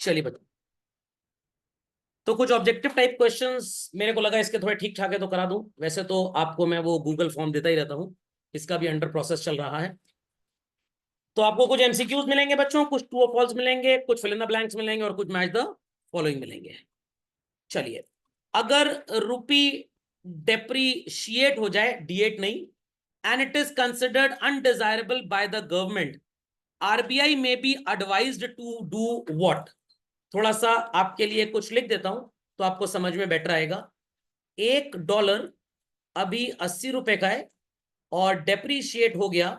चलिए बच्चों, तो कुछ ऑब्जेक्टिव टाइप क्वेश्चंस मेरे को लगा इसके थोड़े ठीक ठाक है तो करा दूं। वैसे तो आपको मैं वो गूगल फॉर्म देता ही रहता हूं, इसका भी अंडर प्रोसेस चल रहा है। तो आपको कुछ एमसीक्यूज मिलेंगे बच्चों, कुछ ट्रू और फॉल्स मिलेंगे, कुछ फिल इन द ब्लैंक्स मिलेंगे और कुछ मैच द फॉलोइंग मिलेंगे। चलिए, अगर रुपी डेप्रीशिएट हो जाए, डिएट नहीं, and it is considered undesirable by the government, RBI may be advised to do what. थोड़ा सा आपके लिए कुछ लिख देता हूं तो आपको समझ में बेटर आएगा। $1 अभी 80 रुपए का है और डेप्रीशिएट हो गया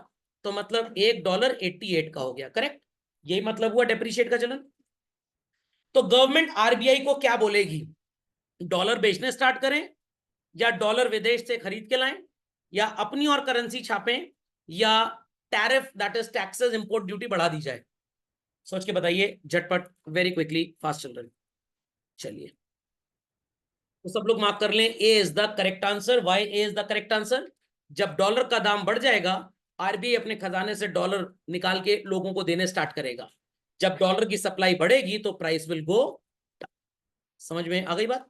तो मतलब $1.88 का हो गया, करेक्ट? यही मतलब हुआ डेप्रीशिएट का चलन। तो गवर्नमेंट आरबीआई को क्या बोलेगी? डॉलर बेचने स्टार्ट करें, या डॉलर विदेश से खरीद के लाएं, या अपनी और करेंसी छापें, या tariff that is taxes import duty बढ़ा दी जाए? सोच के बताइए झटपट, वेरी क्विकली, फास्ट चल रहे। चलिए, तो सब लोग मार्क कर लें, A is the correct answer. Why A is the correct answer? जब डॉलर का दाम बढ़ जाएगा, आरबीआई अपने खजाने से डॉलर निकाल के लोगों को देने स्टार्ट करेगा। जब डॉलर की सप्लाई बढ़ेगी तो प्राइस विल गो। समझ में आ गई बात?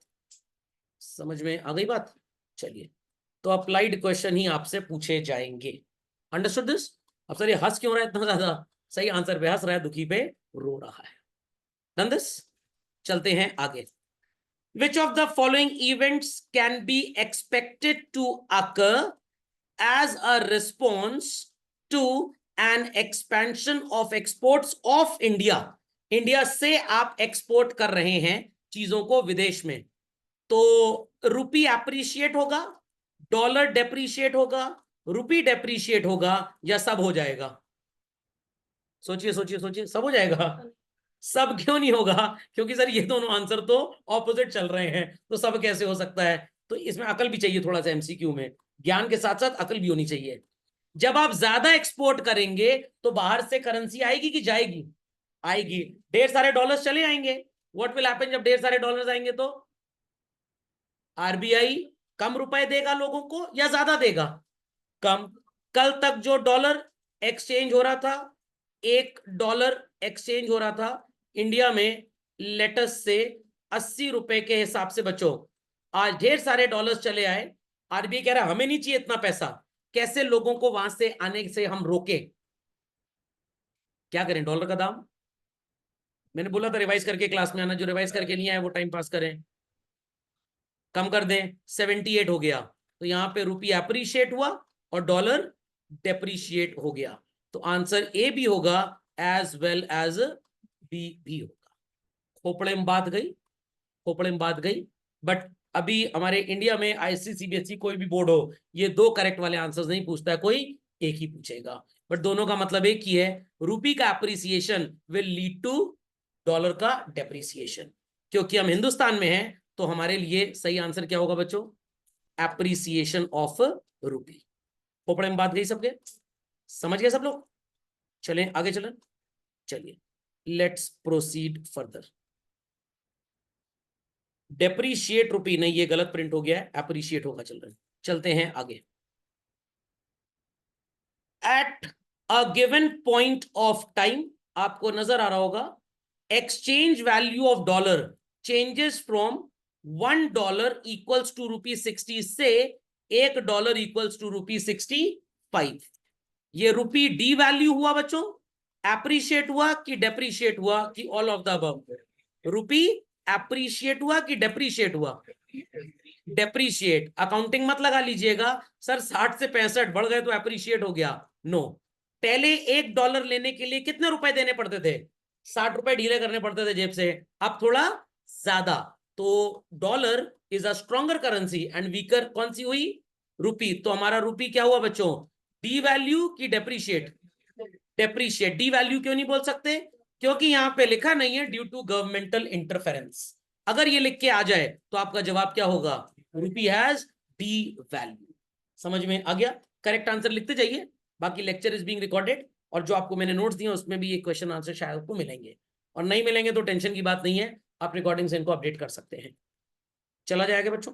समझ में आ गई बात? चलिए, तो अप्लाइड क्वेश्चन ही आपसे पूछे जाएंगे। Understood this? अब सर ये हंस क्यों रहा है इतना ज्यादा? सही आंसर पे हंस रहा है, दुखी पे रो रहा है। Done this? चलते हैं आगे। Which of the following events can be expected to occur as a response to an expansion of exports of India? India से आप एक्सपोर्ट कर रहे हैं चीजों को विदेश में, तो रुपी एप्रिशिएट होगा, डॉलर डेप्रिशिएट होगा, रुपी डेप्रिशिएट होगा, या सब हो जाएगा? सोचिए सोचिए सोचिए, सब हो जाएगा? सब क्यों नहीं होगा? क्योंकि सर ये दोनों आंसर तो ऑपोजिट चल रहे हैं, तो सब कैसे हो सकता है? तो इसमें अकल भी चाहिए, थोड़ा सा एमसीक्यू में ज्ञान के साथ साथ अकल भी होनी चाहिए। जब आप ज्यादा एक्सपोर्ट करेंगे तो बाहर से करेंसी आएगी कि जाएगी? आएगी। ढेर सारे डॉलर्स चले आएंगे। व्हाट विल हैपन जब ढेर सारे डॉलर्स आएंगे? तो आरबीआई कम रुपए देगा लोगों को या ज्यादा देगा? कम। कल तक जो डॉलर एक्सचेंज हो रहा था, $1 एक्सचेंज हो रहा था इंडिया में लेटस से 80 रुपए के हिसाब से बच्चों, आज ढेर सारे डॉलर्स चले आए। आरबीआई कह रहा है हमें नहीं चाहिए इतना पैसा, कैसे लोगों को वहां से आने से हम रोके? क्या करें? डॉलर का दाम, मैंने बोला था रिवाइज करके क्लास में आना, जो रिवाइज करके नहीं आए वो टाइम पास करें। कम कर दें, 78 हो गया, तो यहां पे रुपी एप्रिशिएट हुआ और डॉलर डेप्रिशिएट हो गया, तो आंसर ए भी होगा एज वेल एज बी भी होगा। खोपड़े में बात गई, खोपड़े में बात गई। बट अभी हमारे इंडिया में आईसीसीबीएसई कोई भी बोर्ड हो, ये दो करेक्ट वाले आंसर्स नहीं पूछता है, कोई एक ही पूछेगा। बट दोनों का मतलब एक ही है, रुपी का appreciation will lead to dollar का डेप्रिसिएशन। क्योंकि हम हिंदुस्तान में हैं तो हमारे लिए सही आंसर क्या होगा बच्चों? Appreciation of rupee. खोपड़े में बात गई सबके? समझ गए सब लोग? चलें आगे चलें। चलिए, लेट्स प्रोसीड फर्दर। डेप्रीशिएट रुपी नहीं, ये गलत प्रिंट हो गया है, एप्रिशिएट होगा। चल रहे हैं, चलते हैं आगे। At a given point of time, आपको नजर आ रहा होगा, exchange value of dollar changes from $1 equals to ₹60 से $1 इक्वल्स टू ₹65। ये रुपी डी वैल्यू हुआ बच्चों, एप्रिशिएट हुआ कि डेप्रिशिएट हुआ, कि all of the above? Rupee appreciate हुआ कि डेप्रिशिएट हुआ? डेप्रीशिएट। अकाउंटिंग मत लगा लीजिएगा सर 60 से 65 बढ़ गए तो एप्रिशिएट हो गया, नो। पहले $1 लेने के लिए कितने रुपए देने पड़ते थे? 60 रुपए ढीले करने पड़ते थे जेब से, अब थोड़ा ज्यादा। तो dollar is a stronger currency and weaker कौन सी हुई? रुपी। तो हमारा रुपी क्या हुआ बच्चों? डी वैल्यू की डेप्रीशिएट? डेप्रीशिएट। डी वैल्यू क्यों नहीं बोल सकते? क्योंकि यहां पे लिखा नहीं है ड्यू टू गवर्नमेंटल इंटरफेरेंस। अगर ये लिख के आ जाए तो आपका जवाब क्या होगा? रुपी हैज डी वैल्यू। समझ में आ गया? करेक्ट आंसर लिखते जाइए, बाकी लेक्चर इज बीइंग रिकॉर्डेड, और जो आपको मैंने नोट्स दिए उसमें भी ये क्वेश्चन आंसर शायद आपको मिलेंगे, और नहीं मिलेंगे तो टेंशन की बात नहीं है, आप रिकॉर्डिंग से इनको अपडेट कर सकते हैं। चला जाएगा बच्चों?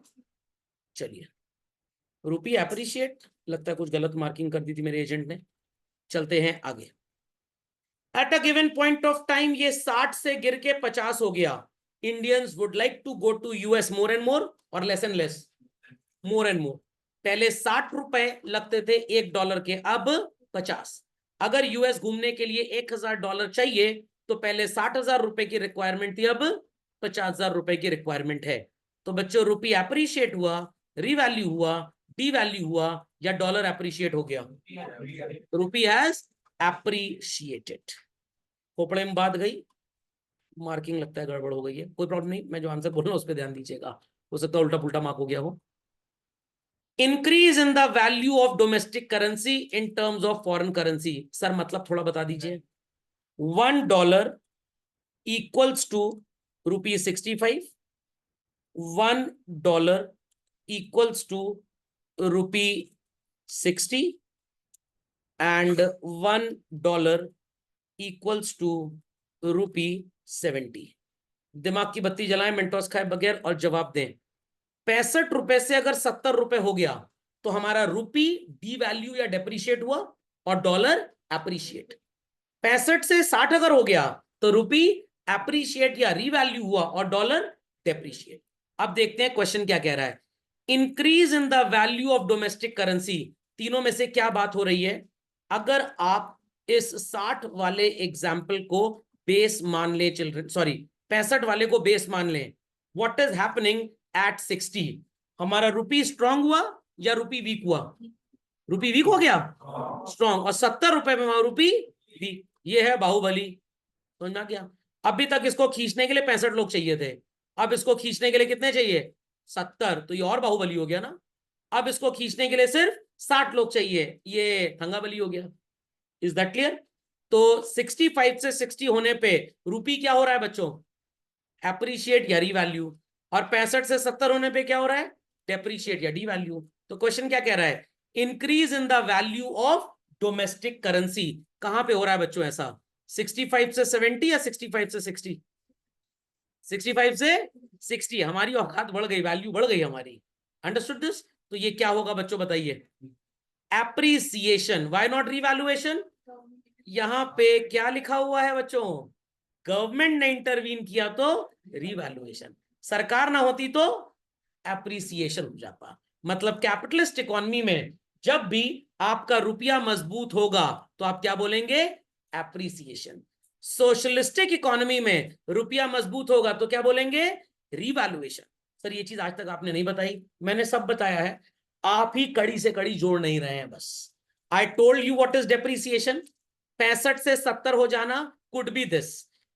चलिए, रुपी एप्रिशिएट, लगता है कुछ गलत मार्किंग कर दी थी मेरे एजेंट ने। चलते हैं आगे। At a given point of time ये 60 से गिर के 50 हो गया। Indians would like to go to US more and more और less and less, more and more. पहले 60 रुपए लगते थे $1 के, अब 50। अगर यूएस घूमने के लिए $1000 चाहिए तो पहले 60,000 रुपए की रिक्वायरमेंट थी, अब 50,000 रुपए की रिक्वायरमेंट है। तो बच्चों रुपी अप्रिशिएट हुआ, रिवैल्यू हुआ, डीवैल्यू हुआ, या डॉलर अप्रिशिएट हो गया? रुपी हैज अप्रिशिएटेड। खोपड़े में बात गई, मार्किंग लगता है गड़बड़ हो गई है, कोई प्रॉब्लम नहीं, मैं जो आंसर बोल रहा हूं उस पर ध्यान दीजिएगा, हो सकता है उल्टा पुल्टा मार्क हो गया हो। Increase in the value of domestic currency in terms of foreign currency. Sir मतलब थोड़ा बता दीजिए। $1 equals to ₹65, $1 equals to ₹60 and $1 equals to ₹70। दिमाग की बत्ती जलाएं, मेंटोस खाए बगैर और जवाब दें। 65 रुपए से अगर 70 रुपए हो गया तो हमारा रुपी डी वैल्यू या डेप्रिशिएट हुआ और डॉलर एप्रिशिएट। 65 से 60 अगर हो गया तो रुपी एप्रिशिएट या रीवैल्यू हुआ और डॉलर डेप्रिशिएट। अब देखते हैं क्वेश्चन क्या कह रहा है। Increase in the value of domestic currency, तीनों में से क्या बात हो रही है? अगर आप इस 60 वाले एग्जाम्पल को बेस मान ले चिल्ड्रन, सॉरी 65 वाले को बेस मान लें, व्हाट इज हैपनिंग एट 60? हमारा रुपी स्ट्रांग हुआ या रुपी वीक हुआ? रुपी वीक हो गया, स्ट्रांग, और 70 रुपए में रुपी वीक। ये है बाहुबली, समझ में क्या? अभी तक इसको खींचने के लिए 65 लोग चाहिए थे, अब इसको खींचने के लिए कितने चाहिए? 70, तो ये और बाहुबली हो गया ना। अब इसको खींचने के लिए सिर्फ 60 लोग चाहिए, ये थंगाबली हो गया। Is that clear? तो 65 से 60 होने पे रुपी क्या हो रहा है बच्चों? एप्रिशिएट या रीवैल्यू। और 65 से 70 होने पे क्या हो रहा है? डेप्रिशिएट या डी वैल्यू। तो क्वेश्चन क्या कह रहा है? Increase in the value of domestic currency. कहां पे हो रहा है बच्चों ऐसा? 65 से 70 या 65 से 60? 65 से 60। हमारी औकात बढ़ गई, वैल्यू बढ़ गई हमारी। Understood this? तो ये क्या होगा बच्चों बताइए? एप्रिसिएशन। Why not revaluation? यहां पे क्या लिखा हुआ है बच्चों? गवर्नमेंट ने इंटरवीन किया तो रिवैल्यूएशन, सरकार ना होती तो एप्रिसिएशन हो जाता। मतलब कैपिटलिस्ट इकोनॉमी में जब भी आपका रुपया मजबूत होगा तो आप क्या बोलेंगे? एप्रिसिएशन। सोशलिस्टिक इकोनॉमी में रुपया मजबूत होगा तो क्या बोलेंगे? रिवैल्यूएशन। सर ये चीज आज तक आपने नहीं बताई, मैंने सब बताया है, आप ही कड़ी से कड़ी जोड़ नहीं रहे हैं बस। I told you what is depreciation. 65 से 70 हो जाना could be this,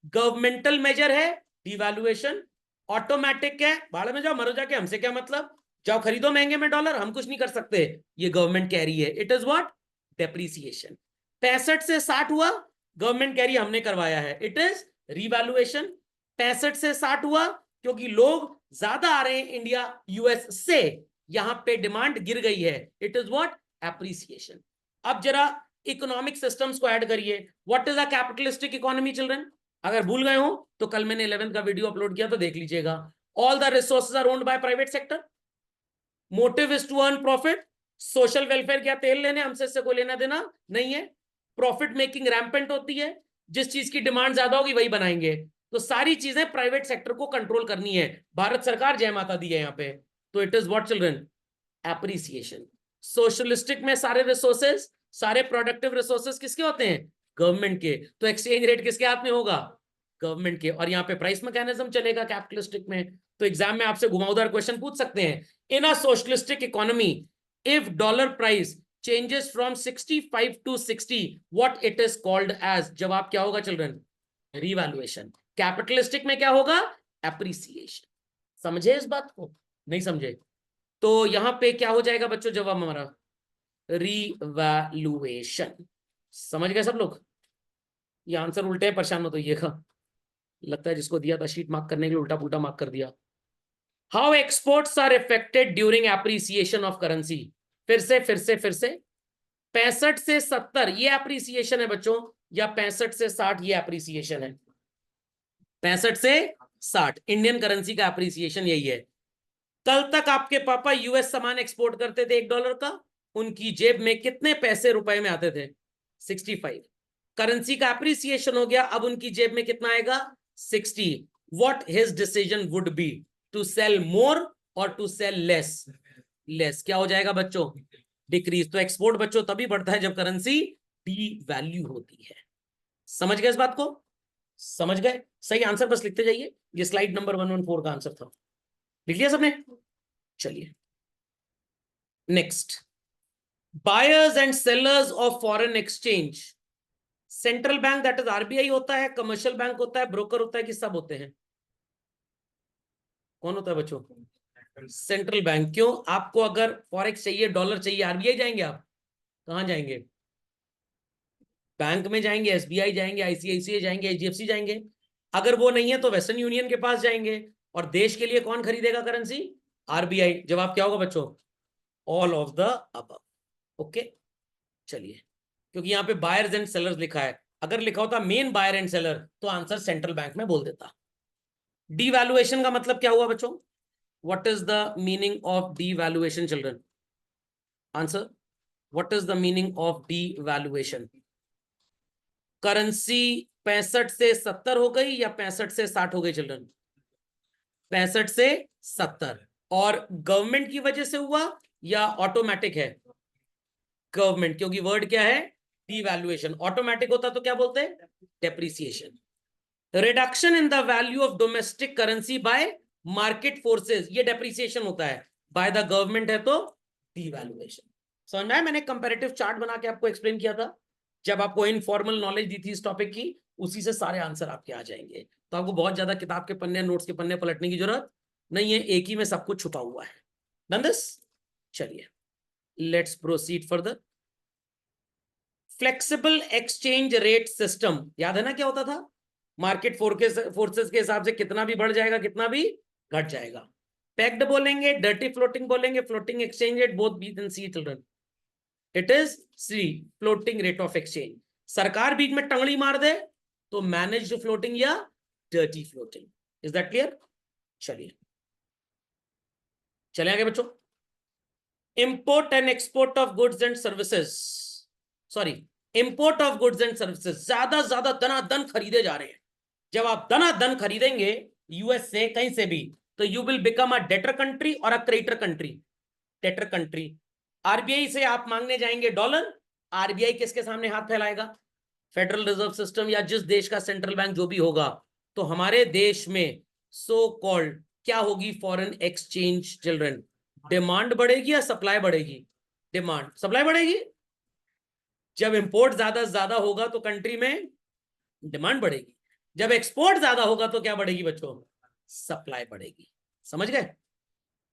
governmental measure है डिवैल्यूएशन, ऑटोमेटिक है, भाड़ में जाओ मरो जाके, हमसे क्या मतलब, जाओ खरीदो महंगे में डॉलर, हम कुछ नहीं कर सकते, ये गवर्नमेंट कह रही है, इट इज व्हाट? डेप्रिसिएशन। 65 से 60 हुआ, गवर्नमेंट कह रही है हमने करवाया है, इट इज रिवैल्यूएशन। 65 से 60 हुआ क्योंकि लोग ज्यादा आ रहे हैं इंडिया यूएस से, यहां पे डिमांड गिर गई है, इट इज व्हाट? एप्रिसिएशन। अब जरा इकोनॉमिक सिस्टम्स को ऐड करिए। What is a capitalistic economy children? अगर भूल गए हो तो कल मैंने 11th का वीडियो अपलोड किया तो देख लीजिएगा। All the resources are owned by private sector, motive is to earn profit. Social welfare क्या तेल लेने, हमसे इससे कोई लेना देना नहीं है। प्रॉफिट मेकिंग रैम्पेंट होती है, जिस चीज की डिमांड ज्यादा होगी वही बनाएंगे। तो सारी चीजें प्राइवेट सेक्टर को कंट्रोल करनी है, भारत सरकार जय माता दी है यहाँ पे। तो it is what children? Appreciation. Socialistic में सारे रिसोर्सेज, सारे प्रोडक्टिव रिसोर्सेज किसके होते हैं? गवर्नमेंट के। तो एक्सचेंज रेट किसके हाथ में होगा? गवर्नमेंट के। और यहाँ पे प्राइस मैकेनिज्म चलेगा कैपिटलिस्टिक में। तो एग्जाम में आपसे घुमावदार क्वेश्चन पूछ सकते हैं, in a socialistic economy if dollar price changes from 65 to 60 what it is called as? जवाब क्या होगा चिल्ड्रन? रिवैल्यूएशन। कैपिटलिस्टिक में क्या होगा? एप्रिसिएशन। समझे इस बात को? नहीं समझे? तो यहां पे क्या हो जाएगा बच्चों जवाब हमारा? रिवैल्यूएशन। समझ गए सब लोग? ये आंसर उल्टे परेशान हो तो ये का लगता है जिसको दिया था शीट मार्क करने के लिए उल्टा पुल्टा मार्क कर दिया। How exports are affected during appreciation of currency? फिर से 65 से 70 ये एप्रिसिएशन है बच्चों, या 65 से 60 ये एप्रिसिएशन है? 65 से 60 इंडियन करेंसी का एप्रिसिएशन यही है। कल तक आपके पापा यूएस सामान एक्सपोर्ट करते थे $1 का, उनकी जेब में कितने पैसे रुपए में आते थे? 65। करेंसी का एप्रिसिएशन हो गया, अब उनकी जेब में कितना आएगा 60। What his decision would be, to sell more और टू सेल लेस। लेस क्या हो जाएगा बच्चों, डिक्रीज। तो एक्सपोर्ट बच्चों तभी बढ़ता है जब करेंसी डी वैल्यू होती है। समझ गए इस बात को, समझ गए। सही आंसर बस लिखते जाइए, ये स्लाइड नंबर 114 का आंसर था, लिख लिया सबने। चलिए next, buyers and sellers of foreign exchange. Central bank that is RBI होता है, कमर्शियल बैंक होता है, ब्रोकर होता है, कि सब होते हैं? कौन होता है बच्चों? Central bank. क्यों? आपको अगर फॉरेक्स चाहिए, डॉलर चाहिए, आरबीआई जाएंगे आप? कहां जाएंगे? बैंक में जाएंगे, एसबीआई जाएंगे, आईसीआईसीआई जाएंगे, एचडीएफसी जाएंगे। अगर वो नहीं है तो वेस्टर्न यूनियन के पास जाएंगे। और देश के लिए कौन खरीदेगा करेंसी? आरबीआई। जवाब क्या होगा बच्चों? All of the above. Okay चलिए, क्योंकि यहाँ पे बायर्स एंड सेलर्स लिखा है, अगर लिखा होता मेन बायर एंड सेलर तो आंसर सेंट्रल बैंक में बोल देता। डीवैल्यूएशन का मतलब क्या हुआ बच्चों? What is the meaning of devaluation children? Answer, what is the meaning of devaluation? Currency 65 से 70 हो गई या 65 से 60 हो गई चिल्ड्रन? 65 से 70। और गवर्नमेंट की वजह से हुआ या ऑटोमेटिक है? गवर्नमेंट, क्योंकि वर्ड क्या है? डीवैल्यूएशन। ऑटोमेटिक होता तो क्या बोलते हैं? Depreciation. Reduction in the value of domestic currency bye market forces, ये डेप्रिसिएशन होता है। बाय द गवर्नमेंट है तो डीवैल्यूएशन। समझ में आया? मैंने कंपैरेटिव चार्ट बना के आपको एक्सप्लेन किया था जब आपको इनफॉर्मल नॉलेज दी थी इस टॉपिक की, उसी से सारे आंसर आपके आ जाएंगे। तो आपको बहुत ज्यादा किताब के पन्ने, नोट्स के पन्ने पलटने की जरूरत नहीं है, एक ही में सब कुछ छुपा हुआ है। Done this? चलिए let's proceed further. Flexible exchange rate system, याद है ना क्या होता था? मार्केट फोर्सेस के हिसाब से कितना भी बढ़ जाएगा, कितना भी घट जाएगा। पैक्ड बोलेंगे, डर्टी फ्लोटिंग बोलेंगे, floating exchange rate, both B and C children. It is C, floating rate of exchange. सरकार बीच में टंगड़ी मार दे तो मैनेज्ड फ्लोटिंग या dirty floating. Is that clear? चलिए चले आगे बच्चों। Import and export of goods and services, sorry, import of goods and services ज्यादा दनादन खरीदे जा रहे हैं। जब आप दनादन खरीदेंगे यूएस से, कहीं से भी, तो you will become a debtor country और a creditor country. Debtor country, RBI से आप मांगने जाएंगे डॉलर, आरबीआई किसके सामने हाथ फैलाएगा? फेडरल रिजर्व सिस्टम या जिस देश का सेंट्रल बैंक जो भी होगा। तो हमारे देश में सो कॉल्ड क्या होगी? Foreign exchange children. डिमांड बढ़ेगी या सप्लाई बढ़ेगी? डिमांड। सप्लाई बढ़ेगी। जब इंपोर्ट ज्यादा होगा तो कंट्री में डिमांड बढ़ेगी, जब एक्सपोर्ट ज्यादा होगा तो क्या बढ़ेगी बच्चों? सप्लाई बढ़ेगी। समझ गए?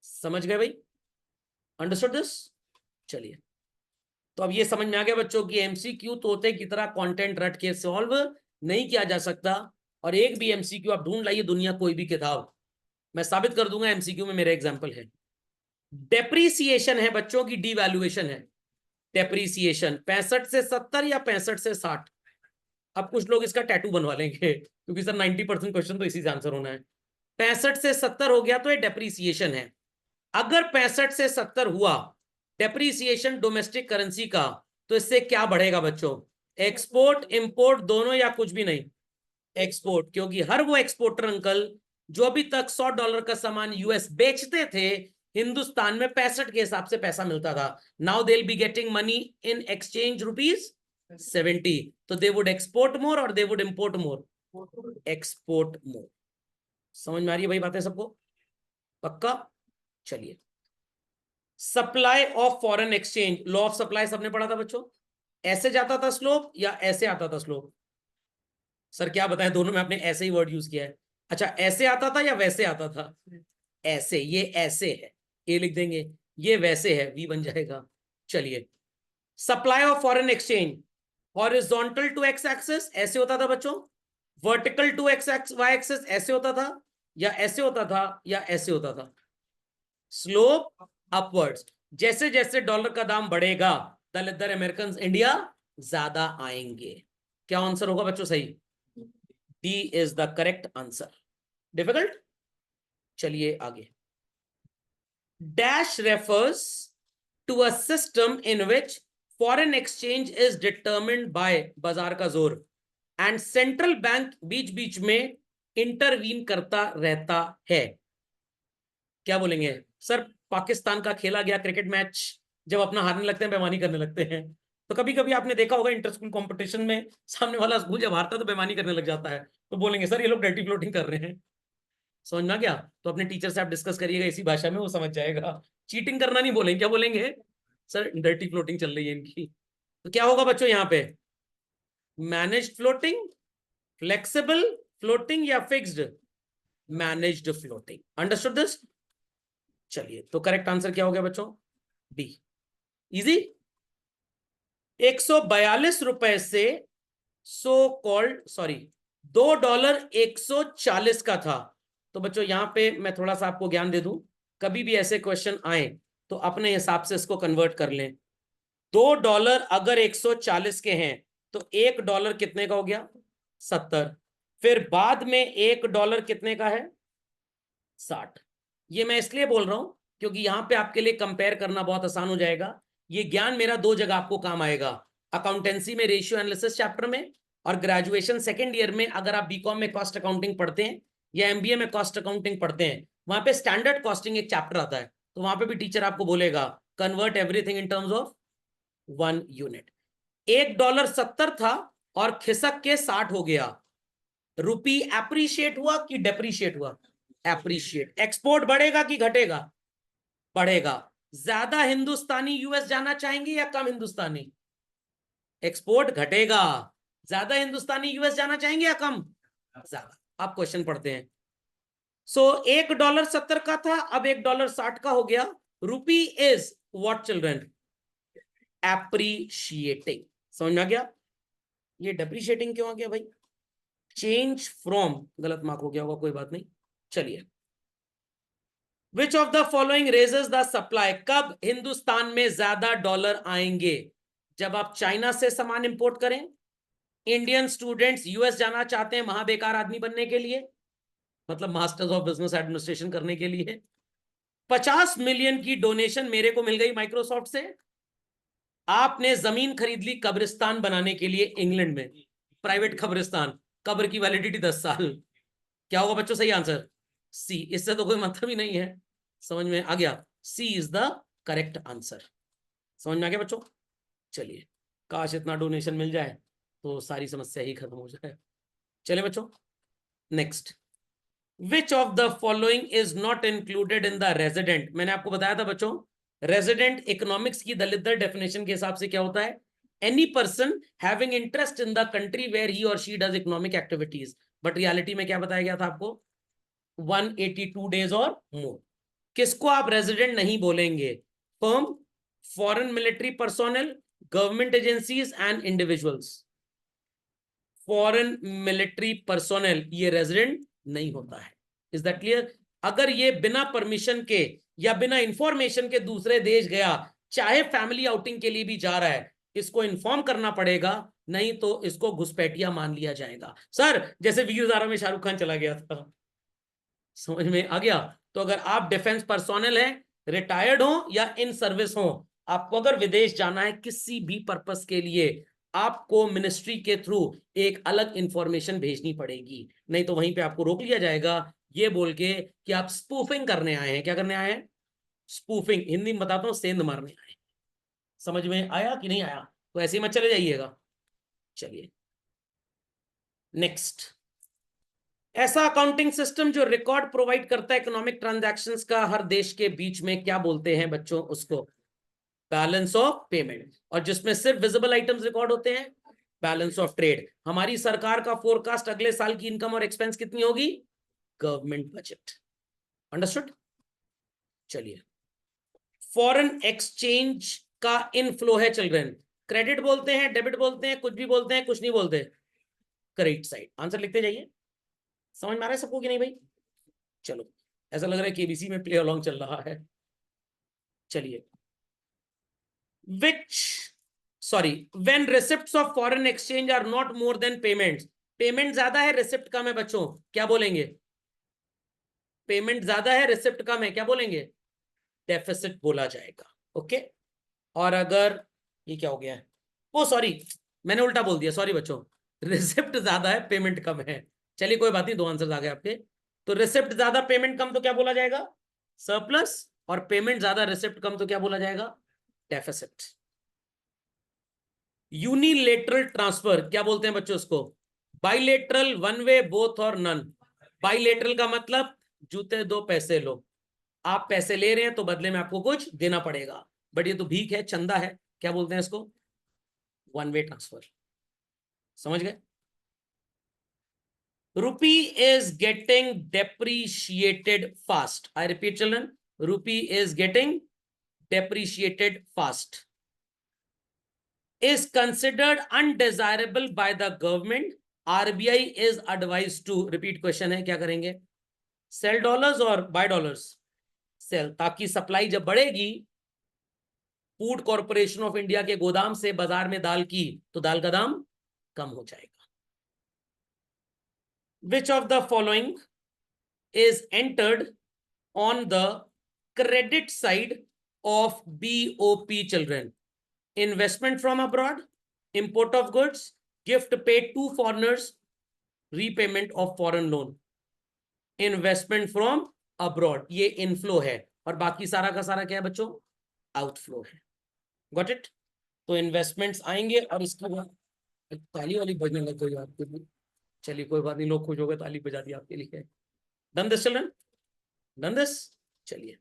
समझ गए भाई? Understood this? चलिए, तो अब ये समझ में आ गया बच्चों की एमसीक्यू तोते की तरह कंटेंट रट के सॉल्व नहीं किया जा सकता। और एक भी एमसीक्यू आप ढूंढ लाइए दुनिया कोई भी किताब, मैं साबित कर दूंगा एमसीक्यू में मेरा एग्जांपल है। डेप्रीसिएशन है बच्चों की, डीवैल्यूएशन है। डेप्रीसिएशन 65 से 70 या 65 से 60? अब कुछ लोग इसका टैटू बनवा लेंगे क्योंकि सर 90% क्वेश्चन तो इसी से आंसर होना है। 65 से 70 हो गया तो ये डेप्रीसिएशन है। अगर 65 से 70 हुआ डेप्रीसिएशन डोमेस्टिक करेंसी का, तो इससे क्या बढ़ेगा बच्चों? एक्सपोर्ट, इंपोर्ट दोनों, या कुछ भी नहीं? एक्सपोर्ट, क्योंकि हर वो एक्सपोर्टर अंकल जो अभी तक $100 का सामान यूएस बेचते थे, हिंदुस्तान में 65 के हिसाब से पैसा मिलता था। Now they will be getting money in exchange ₹70, तो दे वुड एक्सपोर्ट मोर और they would import more? Export more. समझ में आ रही है भाई बातें सबको? पक्का? चलिए, supply of foreign exchange, law of supply सबने पढ़ा था बच्चों। ऐसे जाता था स्लोप या ऐसे आता था स्लोप? सर क्या बताएं, दोनों में आपने ऐसे ही वर्ड यूज किया है। अच्छा, ऐसे आता था या वैसे आता था? ऐसे, ये ऐसे है, ए लिख देंगे, ये वैसे है, वी बन जाएगा। चलिए, supply of foreign exchange horizontal to X axis ऐसे होता था बच्चों, vertical to X Y axis ऐसे होता था, या ऐसे होता था, या ऐसे होता था? Slope upwards. जैसे जैसे डॉलर का दाम बढ़ेगा दलित अमेरिकन इंडिया ज्यादा आएंगे। क्या आंसर होगा बच्चों? सही, D is the correct answer. Difficult? चलिए आगे। Dash refers to a system in which foreign exchange is determined by बाजार का जोर, एंड सेंट्रल बैंक बीच बीच में इंटरवीन करता रहता है। क्या बोलेंगे सर? पाकिस्तान का खेला गया क्रिकेट मैच जब अपना हारने लगते हैं, बेईमानी करने लगते हैं, तो कभी कभी आपने देखा होगा इंटर स्कूल कॉम्पिटिशन में सामने वाला स्कूल जब हारता है तो बेईमानी करने लग जाता है, तो बोलेंगे सर ये लोग डर्टी फ्लोटिंग कर रहे हैं। समझ में आ गया? तो अपने टीचर से आप डिस्कस करिएगा इसी भाषा में, वो समझ जाएगा। चीटिंग करना नहीं बोलेंगे, क्या बोलेंगे? सर डर्टी फ्लोटिंग चल रही है इनकी। तो क्या होगा बच्चों यहाँ पे? मैनेज्ड फ्लोटिंग, फ्लेक्सिबल फ्लोटिंग या fixed? Managed floating. Understood this? चलिए, तो करेक्ट आंसर क्या हो गया बच्चों? बी। इजी। 142 रुपए से सो कॉल्ड सॉरी $2.140 का था। तो बच्चों यहां पे मैं थोड़ा सा आपको ज्ञान दे दूं, कभी भी ऐसे क्वेश्चन आए तो अपने हिसाब से इसको कन्वर्ट कर लें। $2 अगर 140 के हैं तो $1 कितने का हो गया? 70। फिर बाद में $1 कितने का है? 60। ये मैं इसलिए बोल रहा हूं क्योंकि यहां पे आपके लिए कंपेयर करना बहुत आसान हो जाएगा। ये ज्ञान मेरा दो जगह आपको काम आएगा, अकाउंटेंसी में रेशियो एनालिसिस चैप्टर में, और ग्रेजुएशन सेकेंड ईयर में अगर आप बीकॉम में कॉस्ट अकाउंटिंग पढ़ते हैं या एमबीए में कॉस्ट अकाउंटिंग पढ़ते हैं, वहां पे स्टैंडर्ड कॉस्टिंग एक चैप्टर आता है, तो वहां पे भी टीचर आपको बोलेगा convert everything in terms of 1 unit. $1.70 था और खिसक के 60 हो गया। रुपी एप्रिशिएट हुआ कि डेप्रिशिएट हुआ? एप्रिशिएट। एक्सपोर्ट बढ़ेगा कि घटेगा? बढ़ेगा। ज्यादा हिंदुस्तानी यूएस जाना चाहेंगे या कम हिंदुस्तानी? एक्सपोर्ट घटेगा। ज्यादा हिंदुस्तानी यूएस जाना चाहेंगे या कम? ज्यादा। आप क्वेश्चन पढ़ते हैं। सो $1.70 का था, अब $1.60 का हो गया। रुपी इज व्हाट चिल्ड्रन? एप्रिशिएटिंग। समझ में आ गया? ये डेप्रिशिएटिंग क्यों आ गया भाई? चेंज फ्रॉम, गलत मार्क हो गया होगा, कोई बात नहीं। चलिए, विच of the following raises the supply? कब हिंदुस्तान में ज्यादा डॉलर आएंगे? जब आप चाइना से सामान इंपोर्ट करें, इंडियन स्टूडेंट्स यूएस जाना चाहते हैं महाबेकार आदमी बनने के लिए, मतलब मास्टर्स ऑफ बिजनेस एडमिनिस्ट्रेशन करने के लिए, 50 मिलियन की डोनेशन मेरे को मिल गई माइक्रोसॉफ्ट से, आपने जमीन खरीद ली कब्रिस्तान बनाने के लिए इंग्लैंड में, प्राइवेट कब्रिस्तान, कब्र की वैलिडिटी 10 साल। क्या होगा बच्चों सही आंसर? सी। इससे तो कोई मतलब ही नहीं है। समझ में आ गया? सी इज द करेक्ट आंसर। समझ में आ गया बच्चों? चलिए, काश इतना डोनेशन मिल जाए तो सारी समस्या ही खत्म हो जाए। चलिए बच्चों, next. Which of the following is not included in the resident? मैंने आपको बताया था बच्चों, रेजिडेंट इकोनॉमिक्स की दलित डेफिनेशन के हिसाब से क्या होता है? Any person having interest in the country where he और she does economic activities. But reality में क्या बताया गया था आपको? 182 डेज और मोर। किसको आप रेजिडेंट नहीं बोलेंगे? Firm, foreign military personnel, government agencies and individuals. Foreign military personnel ये रेजिडेंट नहीं होता है। Is that clear? अगर ये बिना परमिशन के या बिना इंफॉर्मेशन के दूसरे देश गया, चाहे फैमिली आउटिंग के लिए भी जा रहा है, इसको इन्फॉर्म करना पड़ेगा, नहीं तो इसको घुसपैठिया मान लिया जाएगा। सर जैसे वीर ज़ारा में शाहरुख खान चला गया था। समझ में आ गया? तो अगर आप डिफेंस पर्सोनल हैं, रिटायर्ड हो या इन सर्विस हो, आपको अगर विदेश जाना है किसी भी पर्पस के लिए, आपको मिनिस्ट्री के थ्रू एक अलग इंफॉर्मेशन भेजनी पड़ेगी, नहीं तो वहीं पे आपको रोक लिया जाएगा ये बोल के कि आप स्पूफिंग करने आए हैं। क्या करने आए हैं? स्पूफिंग। हिंदी में बताता हूं, सेंध मारने आए हैं। समझ में आया कि नहीं आया? तो ऐसे ही मत चले जाइएगा। चलिए नेक्स्ट। ऐसा अकाउंटिंग सिस्टम जो रिकॉर्ड प्रोवाइड करता है इकोनॉमिक ट्रांजैक्शंस का हर देश के बीच में, क्या बोलते हैं बच्चों उसको? Balance of payment. और जिसमें सिर्फ विजिबल आइटम्स रिकॉर्ड होते हैं, बैलेंस ऑफ ट्रेड। हमारी सरकार का फोरकास्ट अगले साल की इनकम और एक्सपेंस कितनी होगी? Government budget. अंडरस्टूड? चलिए, फॉरेन एक्सचेंज का इनफ्लो है चिल्ड्रन, क्रेडिट बोलते हैं, डेबिट बोलते हैं, कुछ भी बोलते हैं, कुछ नहीं बोलते? Credit side. आंसर लिखते जाइए। समझ में आ रहा है सबको कि नहीं भाई? चलो, ऐसा लग रहा है केबीसी में प्ले अलोंग चल रहा है। चलिए, which sorry when receipts of foreign exchange are not more than payments. Payment ज्यादा है, रिसिप्ट कम है बच्चों, क्या बोलेंगे? पेमेंट ज्यादा है, रिसिप्ट कम है, क्या बोलेंगे? डेफिसिट बोला जाएगा। ओके। और अगर ये क्या हो गया है? ओ सॉरी, मैंने उल्टा बोल दिया, सॉरी बच्चों। रिसिप्ट ज्यादा है, पेमेंट कम है। चलिए कोई बात नहीं, दो आंसर आ गए आपके। तो रिसिप्ट ज्यादा पेमेंट कम तो क्या बोला जाएगा? सरप्लस। और पेमेंट ज्यादा रिसिप्ट कम तो क्या बोला जाएगा? डेफिसिट। यूनिलेटरल ट्रांसफर क्या बोलते हैं बच्चों उसको? बाइलेटरल, वन वे, बोथ और नन। बाइलेटरल का मतलब जूते दो पैसे लो। आप पैसे ले रहे हैं तो बदले में आपको कुछ देना पड़ेगा, बट ये तो भीख है, चंदा है। क्या बोलते हैं इसको? One way transfer. समझ गए? Rupee is getting depreciated fast. I repeat, children, rupee is getting depreciated fast. Is considered undesirable by the government. RBI is advised to, repeat question है, क्या करेंगे? Sell dollars और buy dollars? Sell, ताकि supply जब बढ़ेगी food corporation of India के गोदाम से बाजार में दाल की, तो दाल का दाम कम हो जाएगा। Which of the following is entered on the credit side of BOP, children? Investment from abroad, import of goods, gift paid to foreigners, repayment of foreign loan. Investment from abroad ये इनफ्लो है, और बाकी सारा का सारा क्या है बच्चों? आउटफ्लो है। Got it? तो इन्वेस्टमेंट्स आएंगे और इसके बाद ताली वाली बजने लग गई आपके लिए। चलिए कोई बात नहीं, लोग खुश हो गए, ताली बजा दी आपके लिए। Done this children? Done this? चलिए।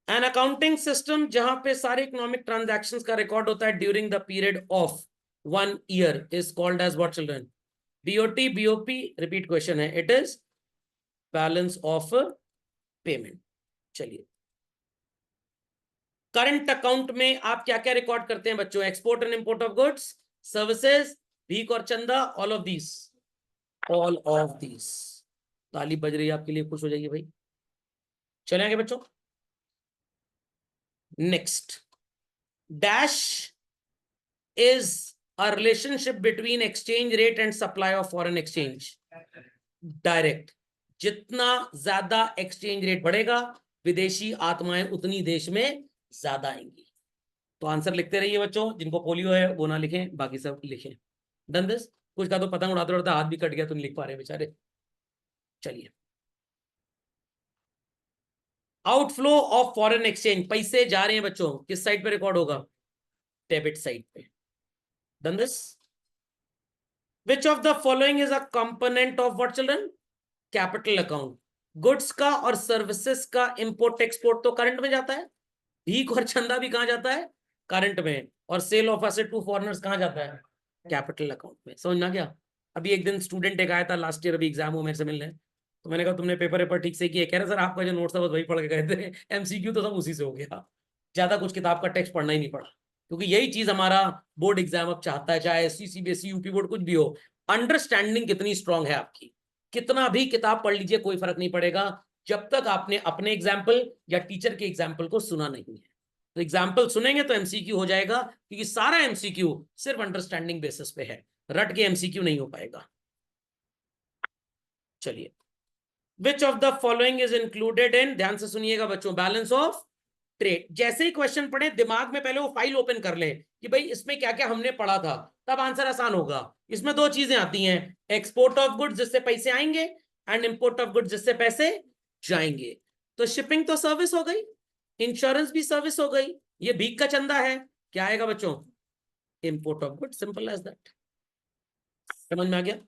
एन अकाउंटिंग सिस्टम जहां पे सारे इकोनॉमिक ट्रांजैक्शंस का रिकॉर्ड होता है during the period of 1 year is called as what children? BOT, BOP? Repeat question है, it is balance of payment. चलिए, करंट अकाउंट में आप क्या क्या रिकॉर्ड करते हैं बच्चों? Export and import of goods, services, भीख और चंदा, all of these. All of these. ताली बज रही है आपके लिए, खुश हो जाइए भाई। चले आगे बच्चों। Next, dash is a relationship between exchange rate and supply of foreign exchange. Direct. जितना ज्यादा एक्सचेंज रेट बढ़ेगा, विदेशी आत्माएं उतनी देश में ज्यादा आएंगी। तो आंसर लिखते रहिए बच्चों, जिनको पोलियो है वो ना लिखें, बाकी सब लिखें। Done this? कुछ का तो पतंग उड़ाते उड़ाते हाथ भी कट गया तो नहीं लिख पा रहे बेचारे। चलिए, आउटफ्लो ऑफ फॉरेन एक्सचेंज, पैसे जा रहे हैं बच्चों, किस साइड पे रिकॉर्ड होगा? डेबिट साइड पे। Done this? Which of the following is a component of what children? Capital account. Goods का और सर्विसेज का इंपोर्ट एक्सपोर्ट तो करंट में जाता है, भीख और चंदा भी कहां जाता है? करंट में। और sale of asset to foreigners कहां जाता है? कैपिटल अकाउंट में। समझ में आ गया? अभी एक दिन स्टूडेंट एक आया था लास्ट ईयर, अभी एग्जाम हो मेरे से मिलने, तो मैंने कहा तुमने पेपर वेपर ठीक से किया? कह रहे सर आपका जो नोट्स था बस वही पढ़ के गए थे, एमसीक्यू तो सब उसी से हो गया, ज्यादा कुछ किताब का टेक्स्ट पढ़ना ही नहीं पड़ा। क्योंकि यही चीज हमारा बोर्ड एग्जाम अब चाहता है, चाहे एससी सीबीएसई यूपी बोर्ड कुछ भी हो। अंडरस्टैंडिंग कितनी स्ट्रांग है आपकी, कितना भी किताब पढ़ लीजिए कोई फर्क नहीं पड़ेगा जब तक आपने अपने एग्जाम्पल या टीचर के एग्जाम्पल को सुना नहीं है। तो एग्जाम्पल सुनेंगे तो एमसीक्यू हो जाएगा, क्योंकि सारा एमसीक्यू सिर्फ अंडरस्टैंडिंग बेसिस पे है, रट के एमसीक्यू नहीं हो पाएगा। चलिए, विच of the following is included in, ध्यान से सुनिएगा बच्चों, बैलेंस ऑफ ट्रेड। जैसे ही क्वेश्चन पढ़े दिमाग में पहले वो फाइल ओपन कर ले कि भाई इसमें क्या क्या हमने पढ़ा था, तब आंसर आसान होगा। इसमें दो चीजें आती हैं, एक्सपोर्ट ऑफ गुड्स जिससे पैसे आएंगे, एंड इंपोर्ट ऑफ गुड्स जिससे पैसे जाएंगे। तो शिपिंग तो सर्विस हो गई, इंश्योरेंस भी सर्विस हो गई, ये भीख का चंदा है, क्या आएगा बच्चों? Import of goods. Simple as that. समझ में आ गया?